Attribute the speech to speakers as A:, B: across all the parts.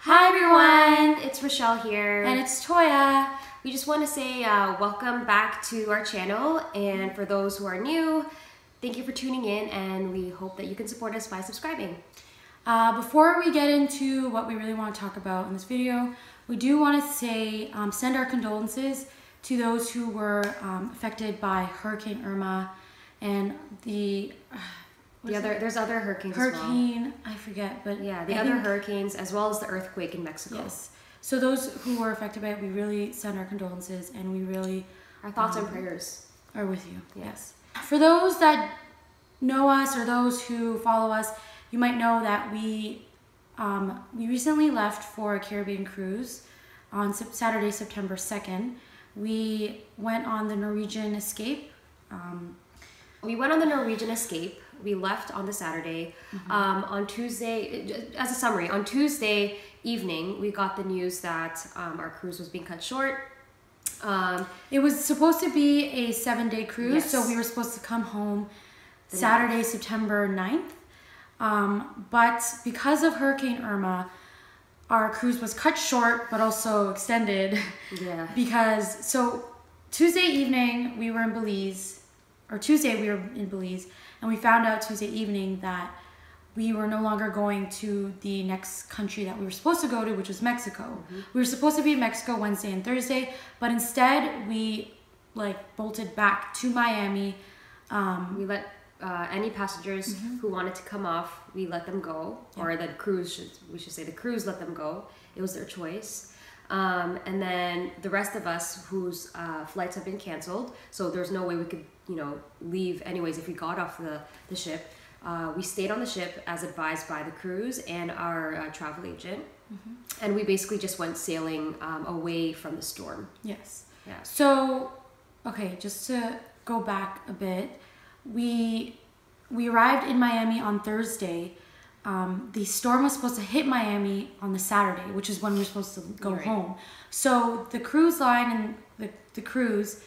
A: Hi everyone, it's Richel here.
B: And it's Toya.
A: We just want to say welcome back to our channel, and for those who are new, thank you for tuning in, and we hope that you can support us by subscribing.
B: Before we get into what we really want to talk about in this video, we do want to say send our condolences to those who were affected by Hurricane Irma and
A: there's other hurricanes as well.
B: I forget, but
A: yeah, the other hurricanes as well as the earthquake in Mexico.
B: Yes. So those who were affected by it, we really send our condolences, and we really
A: our thoughts and prayers
B: are with you.
A: Yeah.
B: Yes. For those that know us or those who follow us, you might know that we recently left for a Caribbean cruise on Saturday, September 2nd. We went on the Norwegian Escape.
A: We went on the Norwegian Escape. We left on the Saturday. On Tuesday, as a summary, on Tuesday evening, we got the news that our cruise was being cut short.
B: It was supposed to be a 7-day cruise,
A: yes.
B: So we were supposed to come home Saturday, September 9th. But because of Hurricane Irma, our cruise was cut short, but also extended.
A: Yeah.
B: So Tuesday evening, we were in Belize, and we found out Tuesday evening that we were no longer going to the next country that we were supposed to go to, which was Mexico. We were supposed to be in Mexico Wednesday and Thursday, but instead we bolted back to Miami.
A: We let any passengers who wanted to come off, we let them go, or the cruise we should say the cruise let them go. It was their choice. And then the rest of us whose flights have been canceled, so there's no way we could, leave anyways if we got off the ship. We stayed on the ship as advised by the cruise and our travel agent. And we basically just went sailing away from the storm.
B: Yes.
A: Yeah.
B: So, okay, just to go back a bit, we arrived in Miami on Thursday. The storm was supposed to hit Miami on the Saturday, which is when we were supposed to go home. So the cruise line and the cruise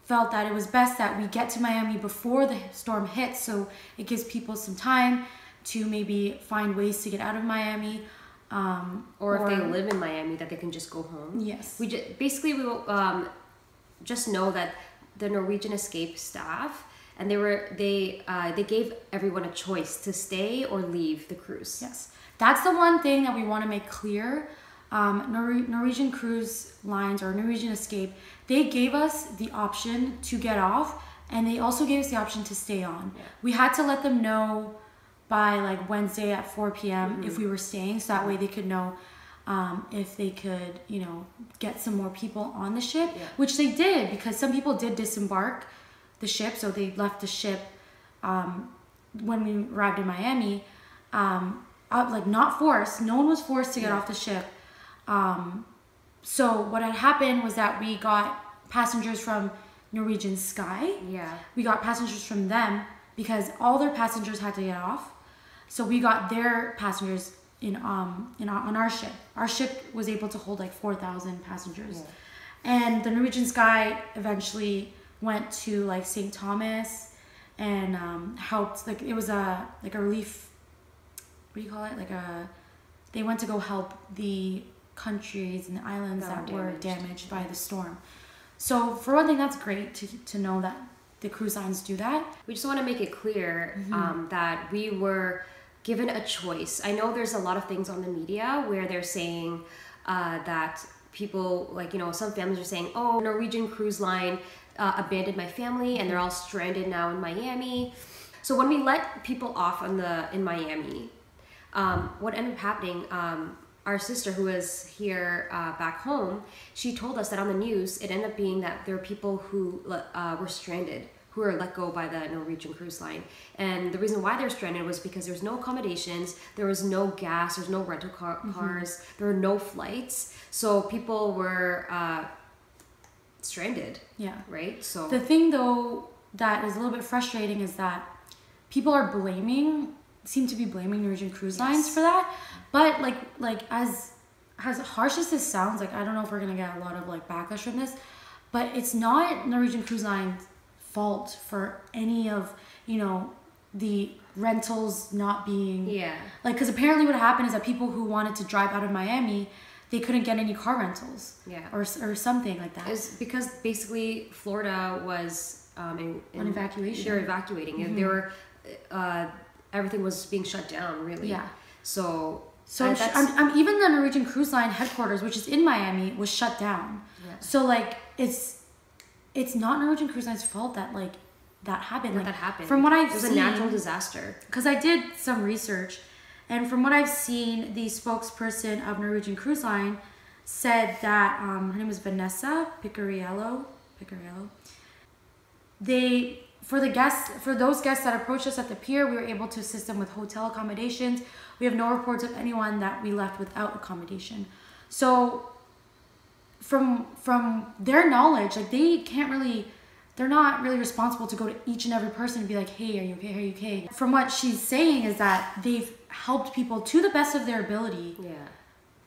B: felt that it was best that we get to Miami before the storm hits, so it gives people some time to maybe find ways to get out of Miami.
A: Or if they live in Miami, that they can just go home.
B: Yes.
A: We will just know that the Norwegian Escape staff, and they gave everyone a choice to stay or leave the cruise.
B: Yes, that's the one thing that we want to make clear. Norwegian Cruise Lines or Norwegian Escape, they gave us the option to get off, and they also gave us the option to stay on. Yeah. We had to let them know by Wednesday at 4 p.m. if we were staying, so that way they could know if they could, get some more people on the ship, which they did, because some people did disembark the ship, so they left the ship when we arrived in Miami. Not forced. No one was forced to get off the ship. So what had happened was that we got passengers from Norwegian Sky. Yeah. We got passengers from them because all their passengers had to get off. So we got their passengers on our ship. Our ship was able to hold 4,000 passengers. Yeah. And the Norwegian Sky eventually went to St. Thomas and helped. It was a relief. What do you call it? They went to go help the countries and the islands that were damaged by the storm. So for one thing, that's great to know that the cruise lines do that. We just want to make it clear that we were given a choice. I know there's a lot of things on the media where they're saying that people, some families are saying, oh, Norwegian Cruise Line abandoned my family and they're all stranded now in Miami. So when we let people off in Miami, what ended up happening, our sister who was here back home, she told us that on the news, it ended up being that there were people who were stranded, who were let go by the Norwegian Cruise Line. And the reason why they're stranded was because there's no accommodations, there was no gas, there's no rental cars, there were no flights. So people were stranded. Yeah. Right? So the thing though that is a little bit frustrating is that people are seem to be blaming Norwegian Cruise Lines for that. But as harsh as this sounds, I don't know if we're gonna get a lot of backlash from this, but it's not Norwegian Cruise Lines' fault for any of the rentals not being
A: Yeah.
B: like, because apparently what happened is that people who wanted to drive out of Miami, they couldn't get any car rentals.
A: Yeah.
B: Or something like that.
A: It's because basically Florida was
B: On evacuation.
A: They were evacuating, and they were everything was being shut down. Really.
B: Yeah.
A: So
B: even the Norwegian Cruise Line headquarters, which is in Miami, was shut down.
A: Yeah.
B: So like it's not Norwegian Cruise Line's fault that like that happened.
A: that happened.
B: From what I've
A: seen,
B: seen,
A: it was a natural disaster.
B: Because I did some research, and from what I've seen, the spokesperson of Norwegian Cruise Line said that her name was Vanessa Picariello. For those guests that approached us at the pier, we were able to assist them with hotel accommodations. We have no reports of anyone that we left without accommodation. So from their knowledge, like they're not really responsible to go to each and every person and be like, hey, are you okay? Are you okay? From what she's saying is that they've helped people to the best of their ability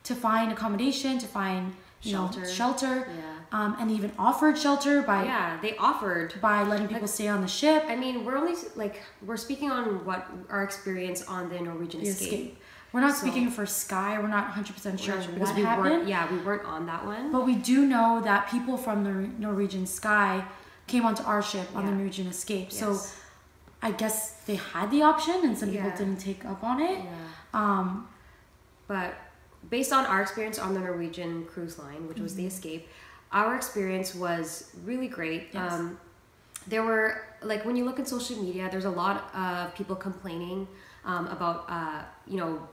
B: to find accommodation, to find shelter.
A: Yeah.
B: And even offered shelter by
A: they offered
B: by letting people stay on the ship.
A: I mean, we're speaking on what our experience on the Norwegian Escape.
B: We're not speaking for Sky. We're not 100% sure what happened.
A: We weren't on that one.
B: But we do know that people from the Norwegian Sky came onto our ship on the Norwegian Escape. Yes. So I guess they had the option, and some people didn't take up on it.
A: Yeah. But based on our experience on the Norwegian Cruise Line, which was the Escape, our experience was really great.
B: Yes.
A: There were, like, when you look at social media, there's a lot of people complaining about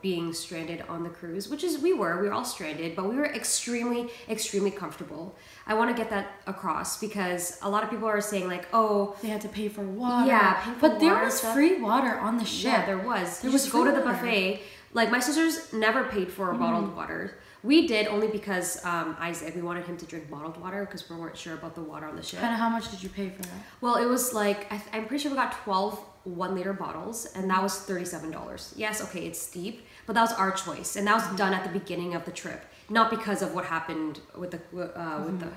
A: being stranded on the cruise, which is we were all stranded, but we were extremely comfortable. I want to get that across because a lot of people are saying like, oh,
B: they had to pay for water.
A: Yeah,
B: but there was free water on the ship.
A: Yeah, there was. You just go to the buffet. Like, my sisters never paid for bottled water. We did only because Isaac, we wanted him to drink bottled water because we weren't sure about the water on the ship.
B: And how much did you pay for that?
A: Well, it was like, I'm pretty sure we got 12 1-liter bottles, and that was $37. Yes, okay, it's steep, but that was our choice, and that was done at the beginning of the trip, not because of what happened with the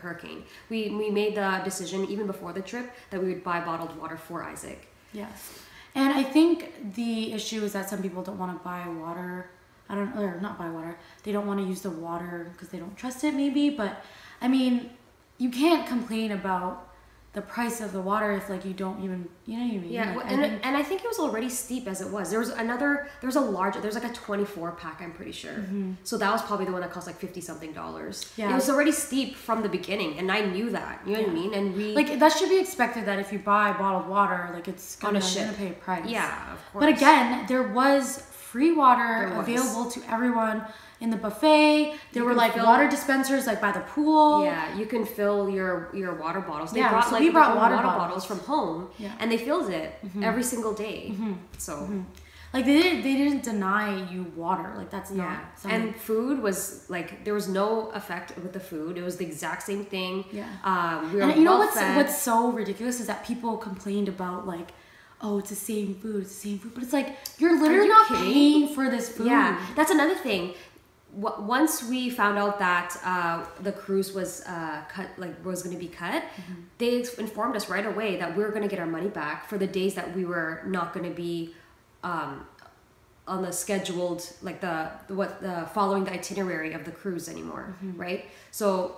A: hurricane. We made the decision even before the trip that we would buy bottled water for Isaac.
B: Yes, and I think the issue is that some people don't want to buy water. Not buy water. They don't want to use the water because they don't trust it, maybe. But I mean, you can't complain about the price of the water if like you don't even, you know what I mean?
A: Yeah,
B: like,
A: and I think it was already steep as it was. There's like a 24 pack, I'm pretty sure. So that was probably the one that cost like $50 something. Yeah, it was already steep from the beginning, and I knew that. You know what I mean? And we
B: like, that should be expected that if you buy bottled water, like it's
A: on a ship,
B: you're gonna pay a price.
A: Yeah, of course.
B: But again, there was free water available to everyone in the buffet. There were like water dispensers like by the pool.
A: Yeah, you can fill your water bottles.
B: We brought water bottles
A: from home, and they filled it every single day. So
B: like they didn't deny you water. Like that's not something.
A: And food was like, there was no effect with the food. It was the exact same thing.
B: Yeah.
A: We were
B: and you know what's so ridiculous is that people complained about like, oh, it's the same food, but it's like, you're literally not paying for this food.
A: Yeah, that's another thing. Once we found out that the cruise was was going to be cut, they informed us right away that we were going to get our money back for the days that we were not going to be on the scheduled, like the following the itinerary of the cruise anymore, right? So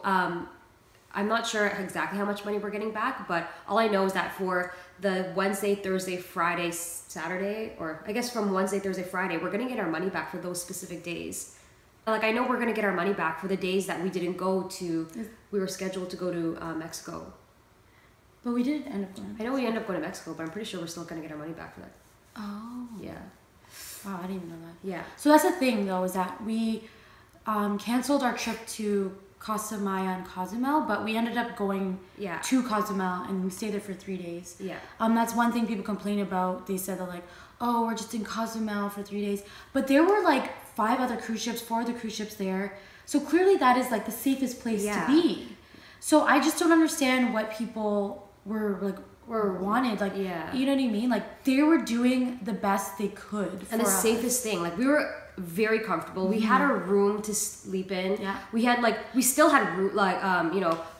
A: I'm not sure exactly how much money we're getting back, but all I know is that for the Wednesday, Thursday, Friday, Saturday, or I guess from Wednesday, Thursday, Friday, we're going to get our money back for those specific days. Like, I know we're going to get our money back for the days that we didn't go to, we were scheduled to go to Mexico.
B: But we didn't end up going.
A: I know we ended up going to Mexico, but I'm pretty sure we're still going to get our money back for that.
B: Oh.
A: Yeah.
B: Wow, I didn't even know that.
A: Yeah.
B: So that's the thing, though, is that we canceled our trip to Costa Maya and Cozumel, but we ended up going to Cozumel, and we stayed there for 3 days.
A: Yeah.
B: That's one thing people complain about. They said that like, oh, we're just in Cozumel for 3 days, but there were like 4 other cruise ships there. So clearly that is like the safest place to be. So I just don't understand what people were like, or wanted, like, you know what I mean? Like, they were doing the best they could
A: and the safest thing. Like, we were very comfortable. We had a room to sleep in. Yeah. We had we still had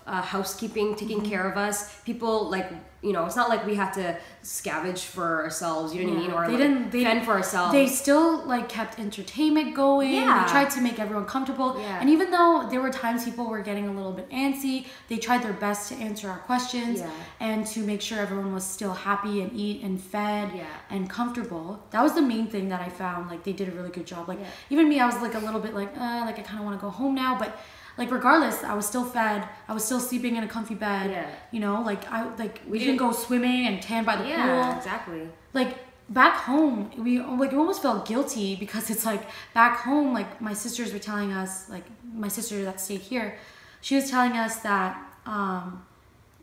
A: housekeeping taking care of us. People like, you know, it's not like we had to scavenge for ourselves, you know what I mean? Or they fend for ourselves.
B: They still like kept entertainment going.
A: Yeah.
B: They tried to make everyone comfortable.
A: Yeah.
B: And even though there were times people were getting a little bit antsy, they tried their best to answer our questions and to make sure everyone was still happy and eat and fed and comfortable. That was the main thing that I found. Like they did a really good job. Like even me, I was like a little bit like I kind of want to go home now, but like regardless, I was still fed. I was still sleeping in a comfy bed. Yeah. You know, like we didn't go swimming and tan by the pool.
A: Yeah, exactly.
B: Like back home, we almost felt guilty because it's like back home, like my sisters were telling us, like my sister that stayed here, she was telling us that on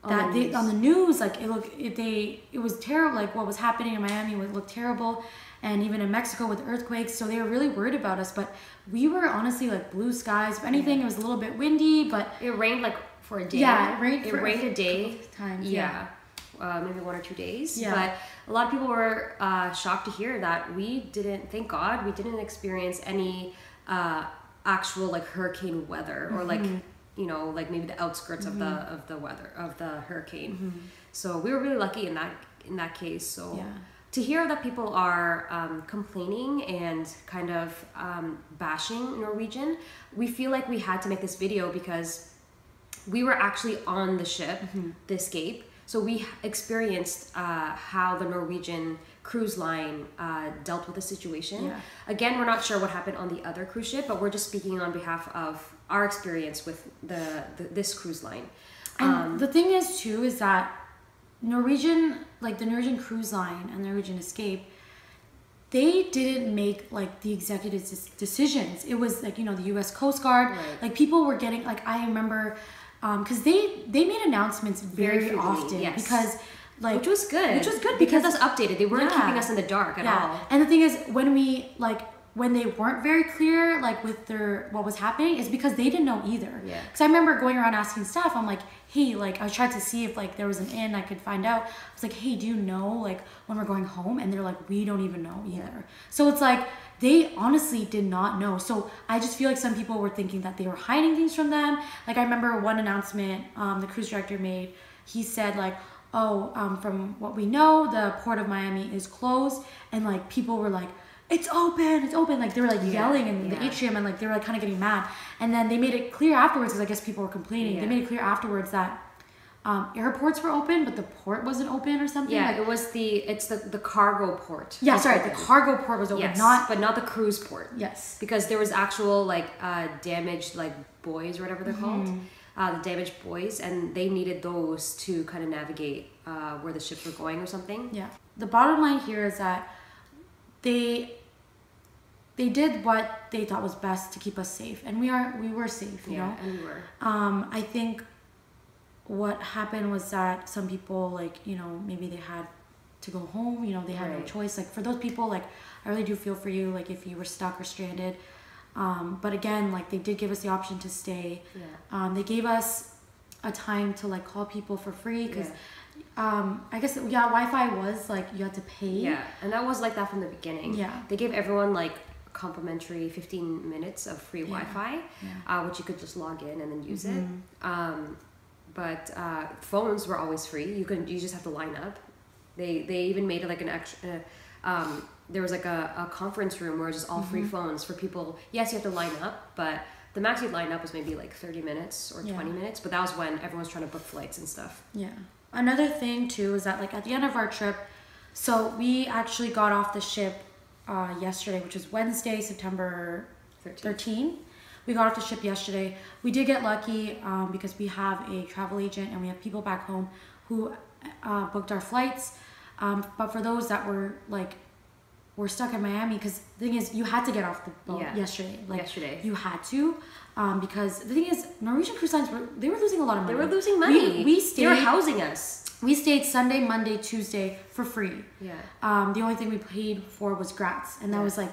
B: the news, like it was terrible. Like what was happening in Miami would look terrible. And even in Mexico with earthquakes, so they were really worried about us. But we were honestly like blue skies. If anything, it was a little bit windy, but
A: it rained like for a day.
B: Yeah, it rained
A: a day.
B: Times,
A: maybe 1 or 2 days.
B: Yeah.
A: But a lot of people were shocked to hear that we didn't. Thank God, we didn't experience any actual like hurricane weather or like you know like maybe the outskirts of the weather of the hurricane. So we were really lucky in that case. So. Yeah. To hear that people are complaining and kind of bashing Norwegian, we feel like we had to make this video because we were actually on the ship, the Escape. So we experienced how the Norwegian Cruise Line dealt with the situation. Yeah. Again, we're not sure what happened on the other cruise ship, but we're just speaking on behalf of our experience with this cruise line.
B: And the thing is too is that the Norwegian Cruise Line and Norwegian Escape, they didn't make like the executive decisions. It was like, you know, the U.S. Coast Guard. Right. Like people were getting, like I remember, because they made announcements very often because like
A: which was good because us updated. They weren't keeping us in the dark at all.
B: And the thing is, when they weren't very clear like with what was happening, is because they didn't know either. Yeah. Because I remember going around asking staff, I'm like, hey, like I tried to see if like there was an inn I could find out. I was like, hey, do you know like when we're going home? And they're like, we don't even know either. Yeah. So it's like they honestly did not know. So I just feel like some people were thinking that they were hiding things from them. Like I remember one announcement the cruise director made. He said like, from what we know, the port of Miami is closed, and like people were like, it's open. Like they were like yelling in the atrium, and like they were like kind of getting mad. And then they made it clear afterwards, because I guess people were complaining. Yeah. They made it clear afterwards that airports were open, but the port wasn't open or something.
A: Yeah,
B: like,
A: it was the cargo port.
B: Yeah, sorry, the cargo port was open,
A: but not the cruise port.
B: Yes,
A: because there was actual like damaged like buoys or whatever they're called. The damaged buoys, and they needed those to kind of navigate where the ships were going or something. Yeah. The
B: bottom line here is that they did what they thought was best to keep us safe, and we were safe, you know.
A: And we were.
B: I think what happened was that some people, like, you know, maybe they had to go home, you know, they had no choice. Like for those people, like I really do feel for you, like if you were stuck or stranded. But again, like they did give us the option to stay. Yeah. They gave us a time to like call people for free, because I guess Wi-Fi was like you had to pay.
A: Yeah, and that was like that from the beginning.
B: Yeah,
A: they gave everyone like complimentary 15 minutes of free Wi-Fi, which you could just log in and then use it. But phones were always free. You just have to line up. They even made it like an extra. There was like a conference room where it was just all free phones for people. Yes, you have to line up, but the max you'd line up was maybe like 30 minutes or 20 minutes. But that was when everyone was trying to book flights and stuff.
B: Yeah. Another thing too is that like at the end of our trip, so we actually got off the ship yesterday, which was Wednesday, September 13. We got off the ship yesterday. We did get lucky because we have a travel agent and we have people back home who booked our flights. But for those that were stuck in Miami, because the thing is, you had to get off the boat yesterday. You had to, because the thing is, Norwegian Cruise Lines were losing a lot of money.
A: They were losing money. They were housing us.
B: We stayed Sunday, Monday, Tuesday for free. Yeah. The only thing we paid for was gratis, and that was like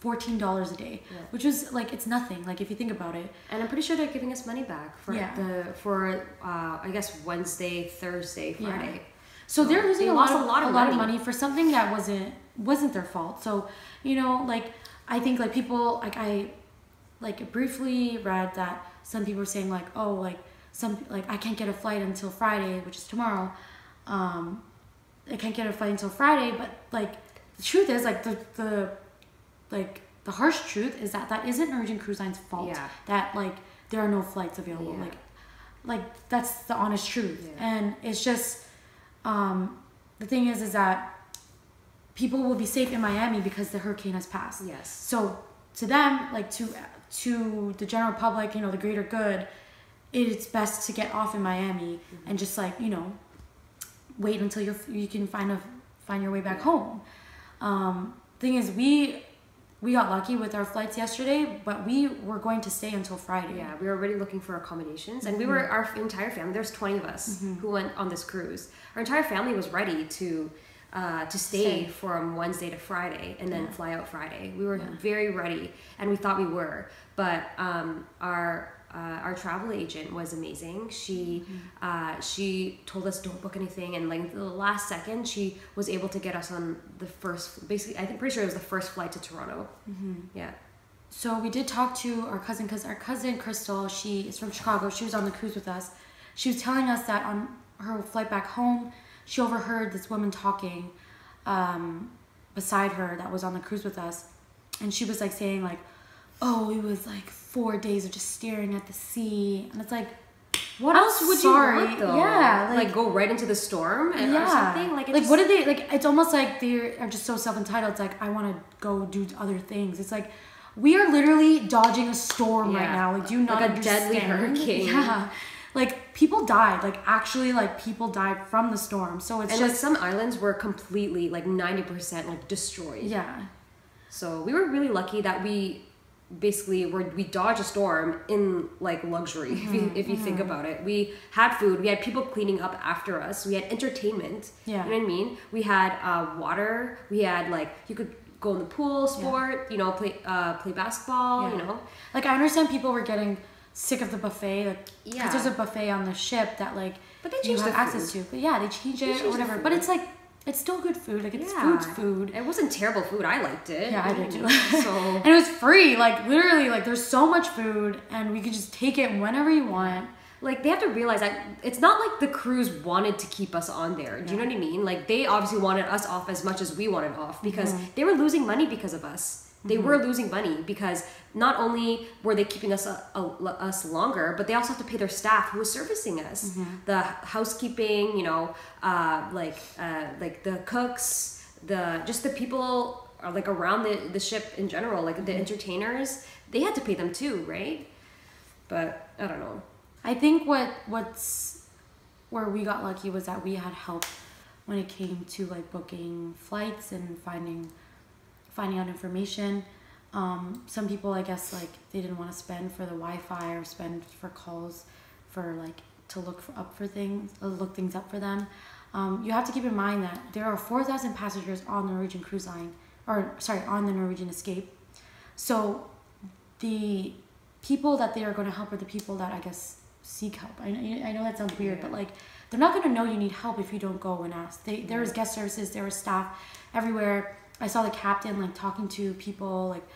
B: $14 a day, which was like, it's nothing. Like if you think about it.
A: And I'm pretty sure they're giving us money back for I guess Wednesday, Thursday, Friday.
B: Yeah. So they're losing a lot of money for something that wasn't their fault. So, you know, like I think like people, like I like briefly read that some people were saying like, oh, like I can't get a flight until Friday, which is tomorrow. I can't get a flight until Friday, but like the truth is like the harsh truth is that isn't Norwegian Cruise Line's fault.
A: Yeah.
B: That like there are no flights available.
A: Yeah.
B: Like that's the honest truth.
A: Yeah.
B: And it's just the thing is that people will be safe in Miami because the hurricane has passed.
A: Yes.
B: So to them, like to the general public, you know, the greater good, it's best to get off in Miami and just like, you know, wait until you can find your way back home. Thing is, we got lucky with our flights yesterday, but we were going to stay until Friday.
A: Yeah, we were already looking for accommodations, and we were, our entire family, there's 20 of us who went on this cruise. Our entire family was ready to stay from Wednesday to Friday and then fly out Friday. We were very ready, and we thought we were, but our travel agent was amazing. She told us don't book anything, and like the last second she was able to get us on the first, basically I think pretty sure it was the first flight to Toronto. Yeah.
B: So we did talk to our cousin, because our cousin Crystal, she is from Chicago. She was on the cruise with us. She was telling us that on her flight back home, she overheard this woman talking beside her that was on the cruise with us, and she was like saying like, oh, it was like 4 days of just staring at the sea. And it's like, what else would you want though? Yeah.
A: Like go right into the storm or something? Like
B: what did they, like, it's almost like they are just so self-entitled. It's like, I want to go do other things. It's like, we are literally dodging a storm right now. Like, do you not understand?
A: Like a deadly hurricane.
B: Yeah. Like, people died. Like, actually, like, people died from the storm. So it's
A: and
B: just...
A: like some islands were completely, like 90% like destroyed.
B: Yeah.
A: So we were really lucky that we dodged a storm in like luxury. If you think about it, we had food, we had people cleaning up after us, we had entertainment.
B: Yeah.
A: You know what I mean? We had water. We had like, you could go in the pool, sport. You know, play basketball.
B: Yeah.
A: You know,
B: like I understand people were getting sick of the buffet, like
A: yeah,
B: because there's a buffet on the ship that like
A: but they
B: you
A: changed
B: have
A: the
B: access to. But yeah, they change it or whatever. But it's like, it's still good food. Like, it's food's food.
A: It wasn't terrible food. I liked it.
B: Yeah, I did too.
A: So
B: and it was free. Like, literally, like, there's so much food, and we could just take it whenever you want.
A: Like, they have to realize that it's not like the cruise wanted to keep us on there. Do you know what I mean? Like, they obviously wanted us off as much as we wanted off, because they were losing money because of us. They were losing money because not only were they keeping us longer, but they also have to pay their staff who was servicing us. The housekeeping, you know, like the cooks, just the people like around the ship in general, like the entertainers, they had to pay them too, right? But I don't know.
B: I think what's where we got lucky was that we had help when it came to like booking flights and finding out information. Some people, I guess, like they didn't want to spend for the Wi-Fi or spend for calls for like to look things up for them. You have to keep in mind that there are 4,000 passengers on the Norwegian Cruise Line, on the Norwegian Escape. So the people that they are going to help are the people that I guess seek help. I know that sounds weird, but like they're not going to know you need help if you don't go and ask. There was guest services, there was staff everywhere. I saw the captain like talking to people, like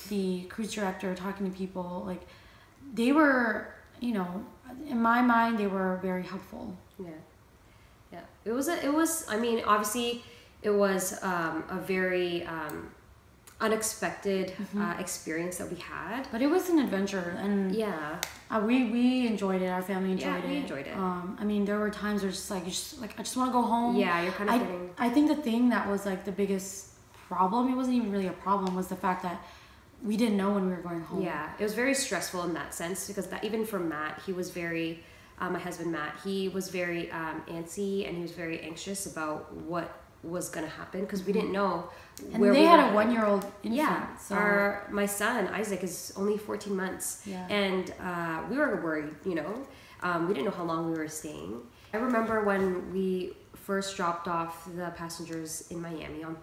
B: the cruise director talking to people. Like they were, you know, in my mind, they were very helpful.
A: Yeah. It was. I mean, obviously, it was a very unexpected experience that we had.
B: But it was an adventure, and
A: yeah,
B: we enjoyed it. Our family enjoyed it.
A: We enjoyed it.
B: I mean, there were times where I just want to go home.
A: Yeah, you're kind of getting.
B: I think the thing that was like the biggest problem, it wasn't even really a problem, was the fact that we didn't know when we were going home.
A: Yeah, it was very stressful in that sense, because that even for Matt, he was very, my husband Matt, he was very antsy, and he was very anxious about what was going to happen, because we didn't know
B: and where they had a 1-year-old infant.
A: Yeah, so my son Isaac is only 14 months, and we were worried, you know. We didn't know how long we were staying. I remember when we first dropped off the passengers in Miami on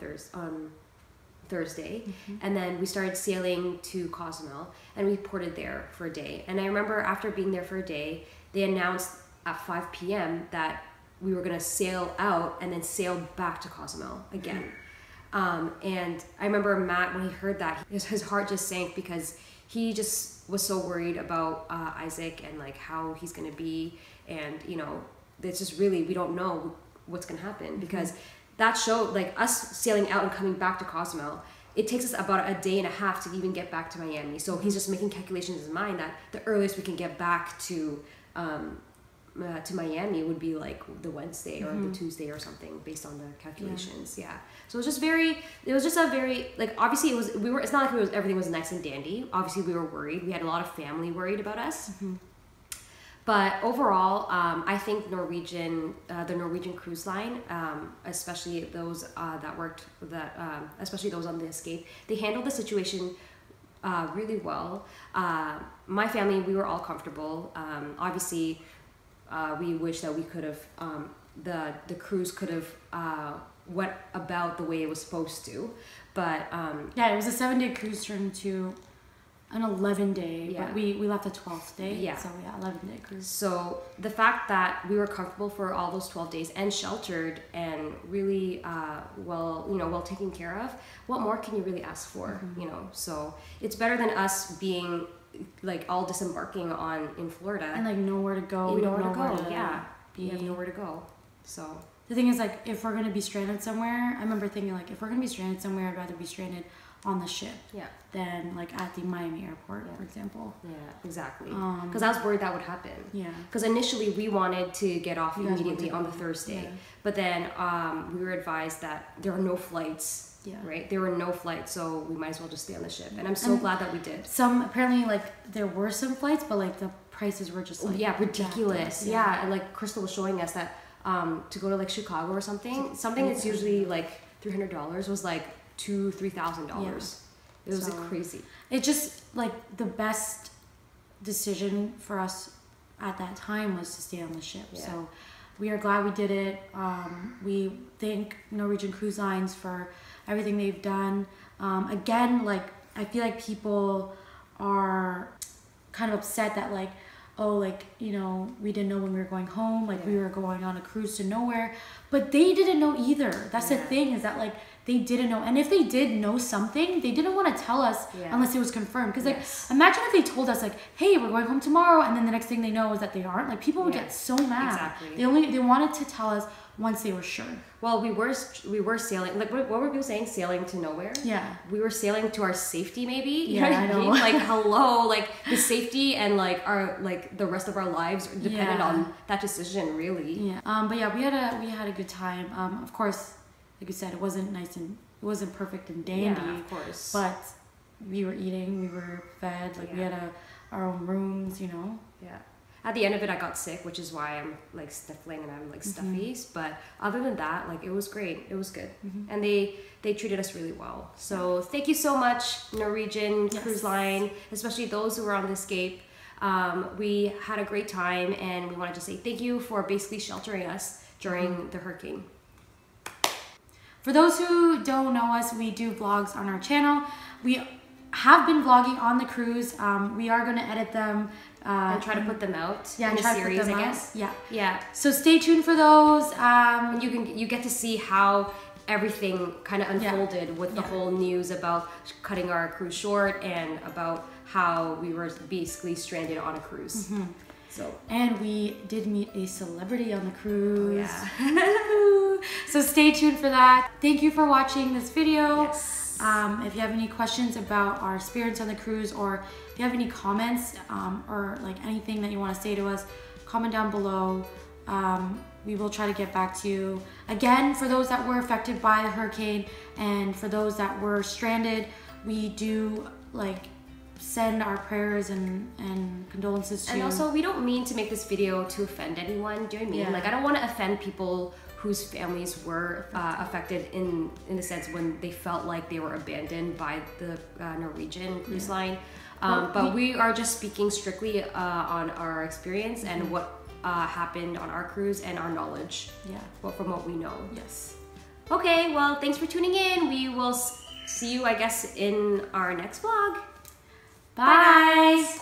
A: Thursday, and then we started sailing to Cozumel, and we ported there for a day. And I remember after being there for a day, they announced at 5 p.m. that we were going to sail out and then sail back to Cozumel again. And I remember Matt, when he heard that, his heart just sank, because he just was so worried about Isaac and like how he's gonna be, and you know, it's just really, we don't know what's gonna happen, because that showed, like, us sailing out and coming back to Cozumel, it takes us about a day and a half to even get back to Miami. So he's just making calculations in his mind that the earliest we can get back to Miami would be like the Wednesday or the Tuesday or something, based on the calculations. Yeah. So it was just a very, like, obviously it's not like everything was nice and dandy. Obviously we were worried. We had a lot of family worried about us. But overall, I think the Norwegian Cruise Line, especially those especially those on the Escape, they handled the situation really well. My family, we were all comfortable. Obviously, we wish that we could have, the cruise could have went about the way it was supposed to. But
B: yeah, it was a 7-day cruise turned to an 11-day, but we left the 12th day. Yeah. So yeah, 11-day cruise.
A: So the fact that we were comfortable for all those 12 days and sheltered and really well taken care of, what more can you really ask for? You know, so it's better than us being like all disembarking in Florida
B: and like nowhere to go.
A: We don't know where to go. Yeah, we have nowhere to go. So
B: the thing is, like, if we're gonna be stranded somewhere, I remember thinking, like, if we're gonna be stranded somewhere, I'd rather be stranded on the ship than like at the Miami airport, for example. Yeah,
A: exactly. Because I was worried that would happen.
B: Yeah.
A: Because initially we wanted to get off immediately on the Thursday, but then we were advised that there are no flights. Yeah. Right. There were no flights, so we might as well just stay on the ship. And I'm so glad that we did.
B: Apparently, like, there were some flights, but like the prices were just like
A: ridiculous. Yeah. And like Crystal was showing us that to go to like Chicago or something that's usually like $300 was like $2,000-$3,000. It was crazy.
B: It just, like, the best decision for us at that time was to stay on the ship. So we are glad we did it. We thank Norwegian Cruise Lines for everything they've done. Again, like, I feel like people are kind of upset that, like, oh, like, you know, we didn't know when we were going home, like we were going on a cruise to nowhere, but they didn't know either. That's the thing, is that, like, they didn't know. And if they did know something, they didn't want to tell us unless it was confirmed. Because, like, imagine if they told us, like, hey, we're going home tomorrow, and then the next thing they know is that they aren't. Like, people would get so mad. Exactly. They wanted to tell us once they were sure. Well, we were sailing, like, what were people saying? Sailing to nowhere? Yeah. We were sailing to our safety, maybe? Yeah, I know. Like, hello, like, the safety and, like, our, like, the rest of our lives depended on that decision, really. Yeah. But yeah, we had a good time. Of course, like you said, it wasn't nice and it wasn't perfect and dandy. Yeah, of course. But we were eating, we were fed, like we had our own rooms, you know. Yeah. At the end of it, I got sick, which is why I'm like sniffling and I'm like stuffy. But other than that, like, it was great. It was good, and they treated us really well. So thank you so much, Norwegian Cruise Line, especially those who were on the Escape. We had a great time, and we wanted to say thank you for basically sheltering us during the hurricane. For those who don't know us, we do vlogs on our channel. We have been vlogging on the cruise. We are going to edit them and try to put them out in a series, I guess. Yeah. So stay tuned for those. You get to see how everything kind of unfolded with the whole news about cutting our cruise short and about how we were basically stranded on a cruise. So, and we did meet a celebrity on the cruise. So stay tuned for that. Thank you for watching this video. If you have any questions about our experience on the cruise, or if you have any comments or like anything that you want to say to us, comment down below. We will try to get back to you. Again, for those that were affected by the hurricane and for those that were stranded, we do like send our prayers and condolences to you. And also, we don't mean to make this video to offend anyone. Do you know what I mean? Like, I don't want to offend people whose families were affected in the sense when they felt like they were abandoned by the Norwegian Cruise Line. But we are just speaking strictly on our experience and what happened on our cruise and our knowledge. From what we know. Okay, well, thanks for tuning in. We will see you, I guess, in our next vlog. Bye, guys.